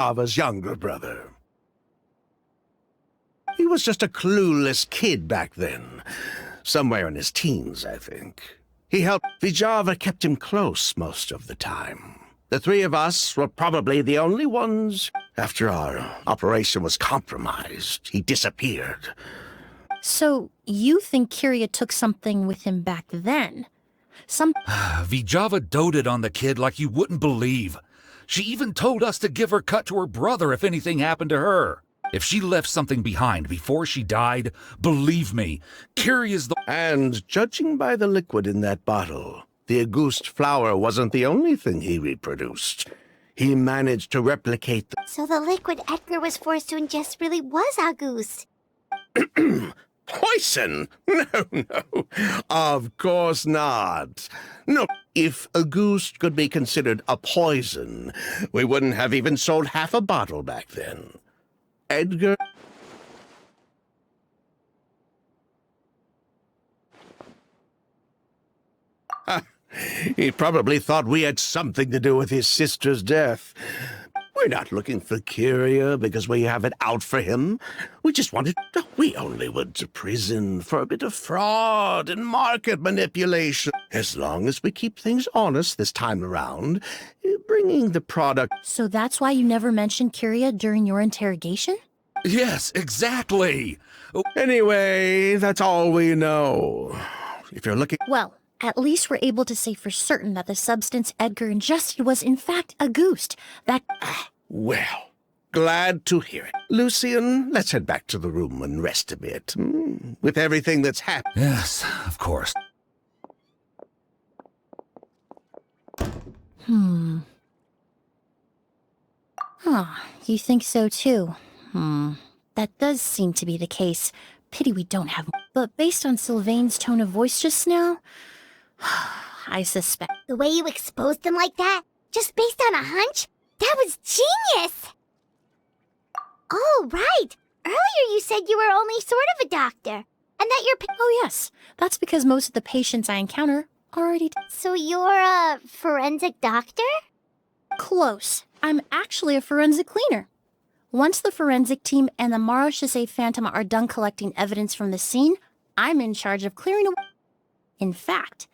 Ava's younger brother. He was just a clueless kid back then. Somewhere in his teens, I think. He helped. Vijava kept him close most of the time. The three of us were probably the only ones. After our operation was compromised, he disappeared. So, you think Kyria took something with him back then? Vijava doted on the kid like you wouldn't believe. She even told us to give her cut to her brother if anything happened to her. If she left something behind before she died, believe me, Kyria's the— And judging by the liquid in that bottle, the Auguste flower wasn't the only thing he reproduced. He managed to replicate the— So the liquid Edgar was forced to ingest really was Auguste. Poison? No. Of course not. No, if Auguste could be considered a poison, we wouldn't have even sold half a bottle back then. Edgar... He probably thought we had something to do with his sister's death. We're not looking for Kyria because we have it out for him. We only went to prison for a bit of fraud and market manipulation. As long as we keep things honest this time around, bringing the product... So that's why you never mentioned Kyria during your interrogation? Yes, exactly. Anyway, that's all we know. If you're looking... Well, at least we're able to say for certain that the substance Edgar ingested was in fact Auguste. Well, glad to hear it. Lucian, let's head back to the room and rest a bit. With everything that's happened. Yes, of course. You think so too? That does seem to be the case. Pity we don't have... But based on Sylvain's tone of voice just now, I suspect... The way you exposed them like that, just based on a hunch? That was genius! Oh, right! Earlier you said you were only sort of a doctor, and that you're... Oh yes, that's because most of the patients I encounter are already... So you're a forensic doctor? Close. I'm actually a forensic cleaner. Once the forensic team and the Marechaussee Phantom are done collecting evidence from the scene, I'm in charge of clearing away. In fact,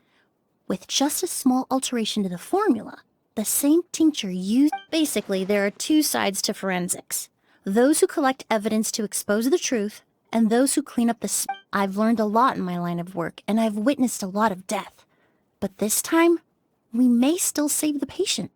with just a small alteration to the formula, the same tincture used... Basically, there are two sides to forensics. Those who collect evidence to expose the truth, and those who clean up the... I've learned a lot in my line of work, and I've witnessed a lot of death. But this time, we may still save the patient.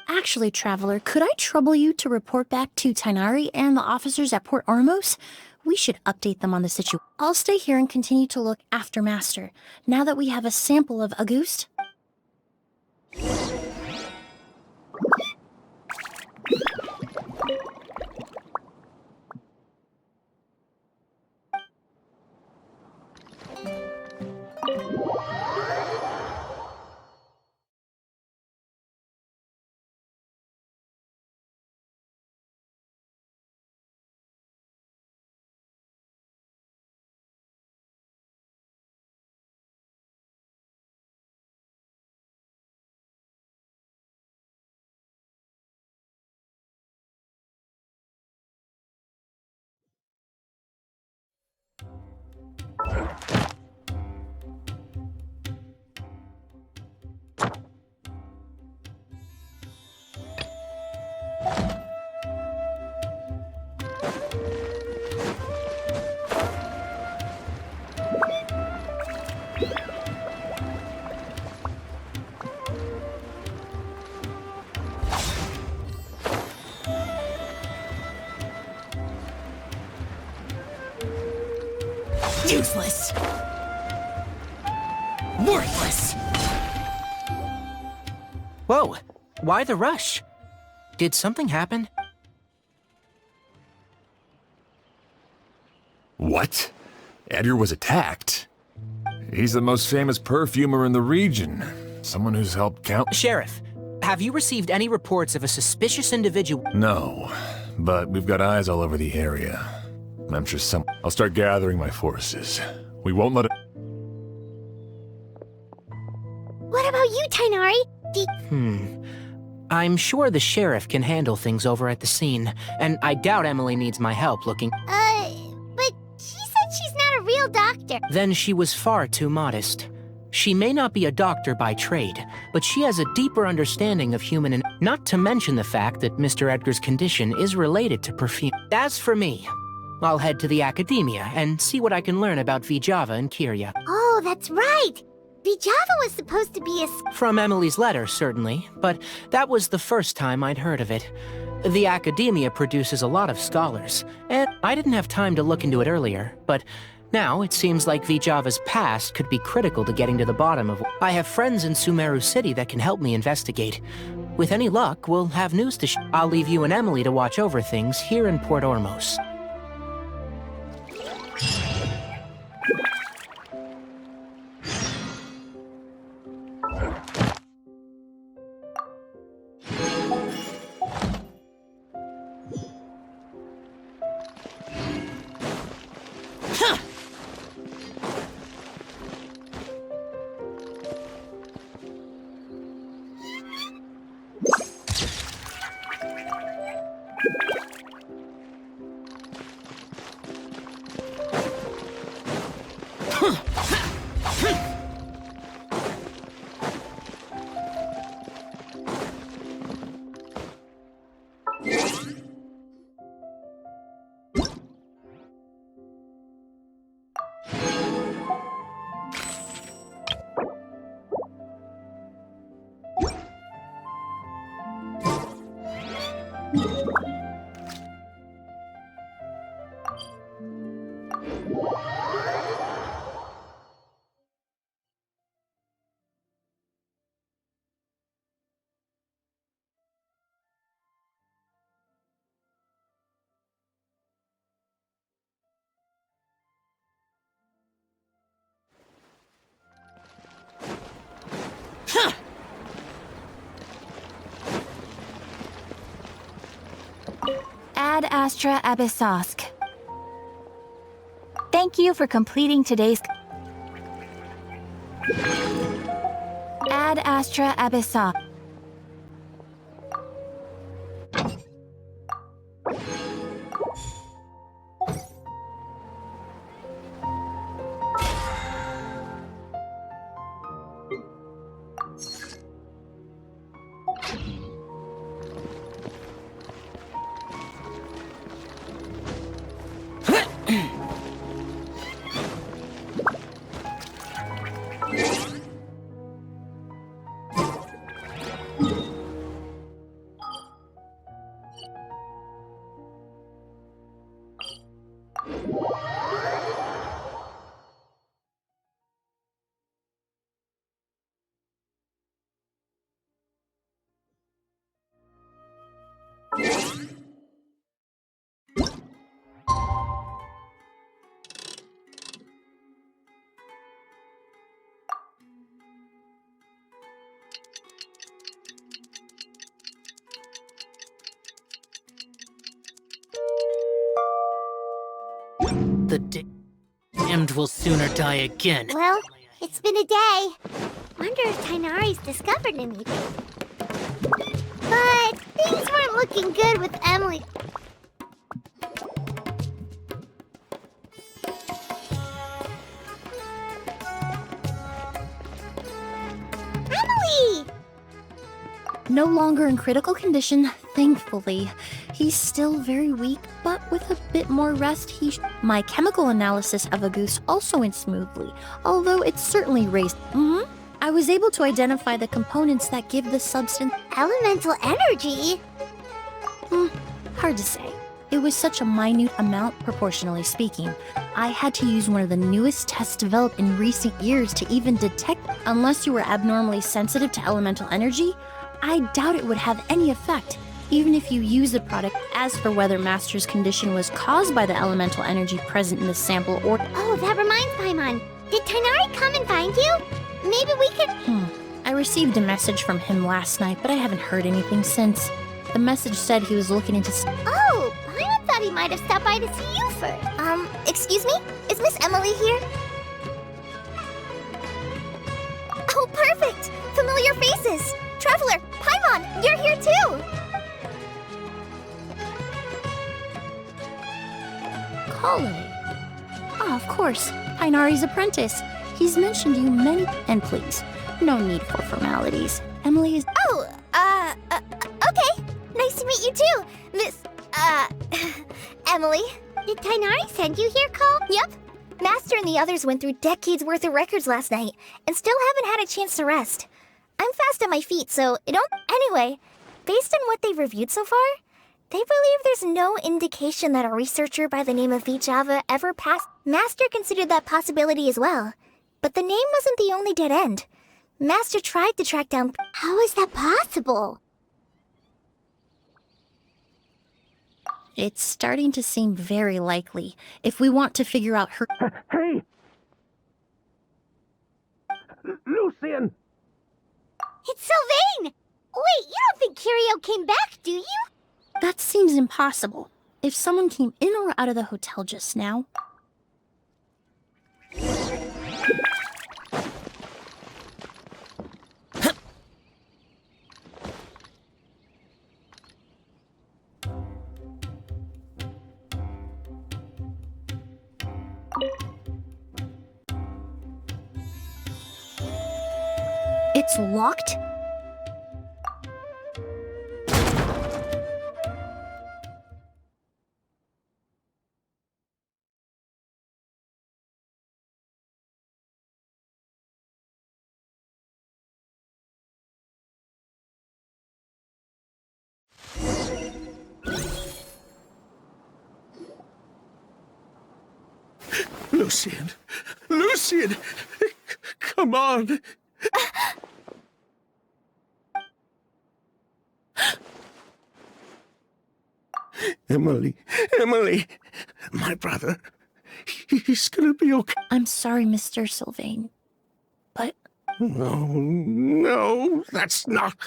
Actually, Traveler, could I trouble you to report back to Tainari and the officers at Port Ormos? We should update them on the situation. I'll stay here and continue to look after Master, now that we have a sample of Auguste. Useless. Worthless. Whoa, why the rush? Did something happen? What? Edgar was attacked? He's the most famous perfumer in the region. Someone who's helped count— Sheriff, have you received any reports of a suspicious individual? No, but we've got eyes all over the area. I'm sure I'll start gathering my forces. We won't let it— What about you, Tainari? I'm sure the sheriff can handle things over at the scene, and I doubt Emily needs my help looking. But she said she's not a real doctor. Then she was far too modest. She may not be a doctor by trade, but she has a deeper understanding of human and not to mention the fact that Mr. Edgar's condition is related to perfume. As for me, I'll head to the academia and see what I can learn about Vijava and Kirya. Oh, that's right. Vijava was supposed to be a... From Emily's letter, certainly, but that was the first time I'd heard of it. The academia produces a lot of scholars, and I didn't have time to look into it earlier, but now it seems like Vijava's past could be critical to getting to the bottom of. I have friends in Sumeru City that can help me investigate. With any luck, we'll have news to I'll leave you and Emily to watch over things here in Port Ormos. Ad Astra Abyssosk. Thank you for completing today's... Ad Astra Abyssosk. The damned will sooner die again. Well, it's been a day. Wonder if Tainari's discovered anything. But things weren't looking good with Emily. Emily! No longer in critical condition, thankfully. He's still very weak, but with a bit more rest, My chemical analysis of a goose also went smoothly, although it certainly raised... I was able to identify the components that give the substance... Elemental energy? Hard to say. It was such a minute amount, proportionally speaking. I had to use one of the newest tests developed in recent years to even detect... Unless you were abnormally sensitive to elemental energy, I doubt it would have any effect, even if you use the product. As for whether Master's condition was caused by the elemental energy present in the sample or... Oh, that reminds Paimon. Did Tainari come and find you? Maybe we could... I received a message from him last night, but I haven't heard anything since. The message said he was looking into... Oh, Paimon thought he might have stopped by to see you first. Excuse me? Is Miss Emily here? Oh, perfect! Familiar faces! Traveler, Paimon, you're here too! Kale. Ah, of course. Painari's apprentice. He's mentioned you many... And please, no need for formalities. Emily is... Oh, okay. Nice to meet you too, Miss, Emily. Did Tainari send you here, Cole? Yep. Master and the others went through decades worth of records last night and still haven't had a chance to rest. I'm fast on my feet, so it don't... Anyway, based on what they've reviewed so far, they believe there's no indication that a researcher by the name of Vijava ever passed. Master considered that possibility as well, but the name wasn't the only dead end. Master tried to track down... How is that possible? It's starting to seem very likely. If we want to figure out her... Hey! Lucian! It's Sylvain! Wait, you don't think Curio came back, do you? That seems impossible. If someone came in or out of the hotel just now... It's locked? Lucian! Lucian! Come on! Emily, Emily! My brother, he's gonna be okay. I'm sorry, Mr. Sylvain. But... No, that's not...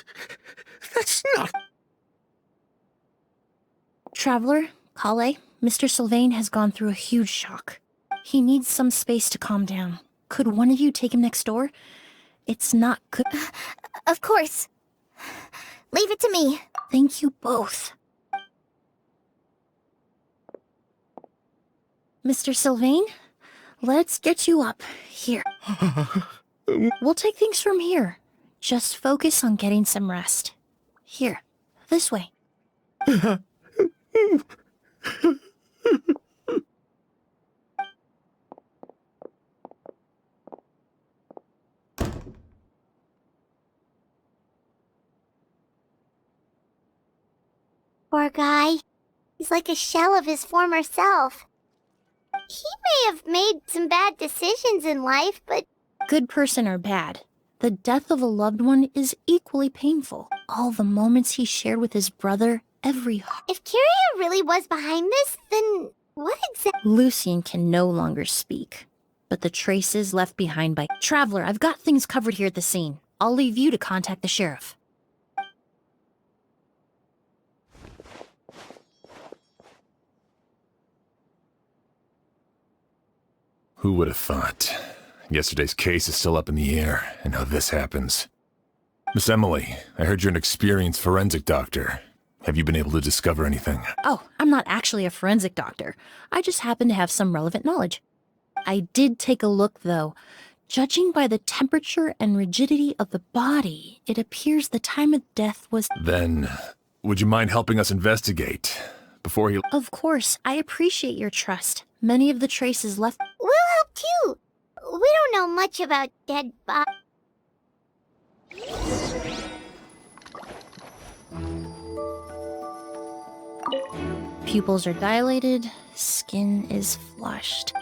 Traveler, Kale, Mr. Sylvain has gone through a huge shock. He needs some space to calm down. Could one of you take him next door? It's not good. Of course. Leave it to me. Thank you both. Mr. Sylvain, let's get you up. Here. We'll take things from here. Just focus on getting some rest. Here, this way. Poor guy. He's like a shell of his former self. He may have made some bad decisions in life, but... Good person or bad, the death of a loved one is equally painful. All the moments he shared with his brother, every... If Curio really was behind this, then what exactly... Lucian can no longer speak, but the traces left behind by... Traveler, I've got things covered here at the scene. I'll leave you to contact the sheriff. Who would have thought? Yesterday's case is still up in the air, and now this happens. Miss Emily, I heard you're an experienced forensic doctor. Have you been able to discover anything? Oh, I'm not actually a forensic doctor. I just happen to have some relevant knowledge. I did take a look, though. Judging by the temperature and rigidity of the body, it appears the time of death was... Then, would you mind helping us investigate? Before he... Of course, I appreciate your trust. Many of the traces left... We'll help too. We don't know much about dead bodies. Pupils are dilated, skin is flushed.